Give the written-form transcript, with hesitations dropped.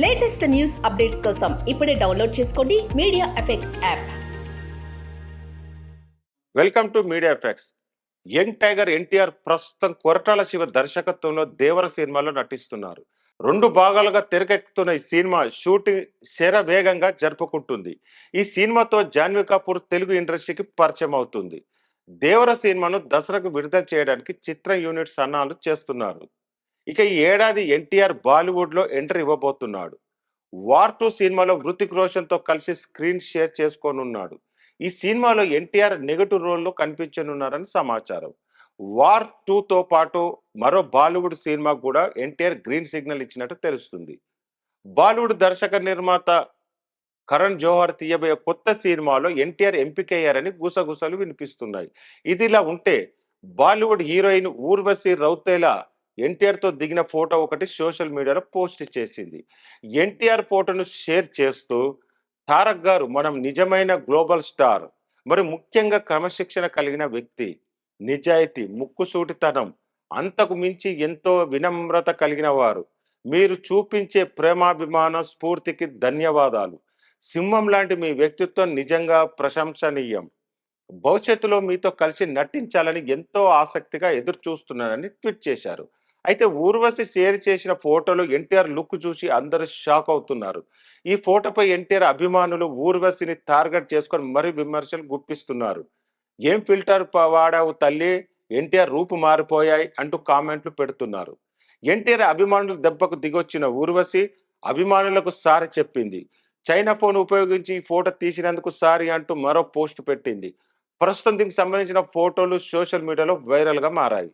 Latest news updates కోసం ఇప్పుడే download చేసుకోండి media effects app. Welcome to media effects. Young tiger NTR ప్రస్తుతం కొరటాల శివ దర్శకత్వంలో దేవర సినిమాలో నటిస్తున్నారు. 2 భాగాలుగా తెరకెక్కుతున్న ఈ సినిమా షూటింగ్ శరవేగంగా జరుపుకుంటుంది. ఈ సినిమాతో జాన్వీ కపూర్ తెలుగు ఇండస్ట్రీకి పరిచయం అవుతుంది. దేవర సినిమాను దసరాకు విడుదల చేయడానికి చిత్ర యూనిట్ సన్నాహాలు చేస్తున్నారు. ఇక ఈ ఏడాది ఎన్టీఆర్ బాలీవుడ్ లో ఎంట్రీ ఇవ్వబోతున్నాడు. వార్ 2 సినిమాలో హృతిక్ రోషన్ తో కలిసి స్క్రీన్ షేర్ చేసుకోనున్నాడు. ఈ సినిమాలో ఎన్టీఆర్ నెగటివ్ రోల్లో కనిపించనున్నారని సమాచారం. వార్ 2తో పాటు మరో బాలీవుడ్ సినిమా కూడా ఎన్టీఆర్ గ్రీన్ సిగ్నల్ ఇచ్చినట్టు తెలుస్తుంది. బాలీవుడ్ దర్శక నిర్మాత కరణ్ జోహర్ తీయబోయే కొత్త సినిమాలో ఎన్టీఆర్ ఎంపికయ్యారని గుసగుసలు వినిపిస్తున్నాయి. ఇదిలా ఉంటే బాలీవుడ్ హీరోయిన్ ఊర్వశి రౌతేలా ఎన్టీఆర్ తో దిగిన ఫోటో ఒకటి సోషల్ మీడియాలో పోస్ట్ చేసింది. ఎన్టీఆర్ ఫోటోను షేర్ చేస్తూ, తారక్ గారు మనం నిజమైన గ్లోబల్ స్టార్, మరి ముఖ్యంగా క్రమశిక్షణ కలిగిన వ్యక్తి, నిజాయితీ, ముక్కుసూటితనం, అంతకు మించి ఎంతో వినమ్రత కలిగిన వారు, మీరు చూపించే ప్రేమాభిమానం స్ఫూర్తికి ధన్యవాదాలు. సింహం లాంటి మీ వ్యక్తిత్వం నిజంగా ప్రశంసనీయం. భవిష్యత్తులో మీతో కలిసి నటించాలని ఎంతో ఆసక్తిగా ఎదురు చూస్తున్నానని ట్వీట్ చేశారు. అయితే ఊర్వశి షేర్ చేసిన ఫోటోలో ఎన్టీఆర్ లుక్ చూసి అందరూ షాక్ అవుతున్నారు. ఈ ఫోటోపై ఎన్టీఆర్ అభిమానులు ఊర్వశిని టార్గెట్ చేసుకొని మరీ విమర్శలు గుప్పిస్తున్నారు. ఏం ఫిల్టర్ వాడావు తల్లి, ఎన్టీఆర్ రూపు మారిపోయాయి అంటూ కామెంట్లు పెడుతున్నారు. ఎన్టీఆర్ అభిమానులు దెబ్బకు దిగొచ్చిన ఊర్వశి అభిమానులకు సారీ చెప్పింది. చైనా ఫోన్ ఉపయోగించి ఈ ఫోటో తీసినందుకు సారీ అంటూ మరో పోస్ట్ పెట్టింది. ప్రస్తుతం దీనికి సంబంధించిన ఫోటోలు సోషల్ మీడియాలో వైరల్గా మారాయి.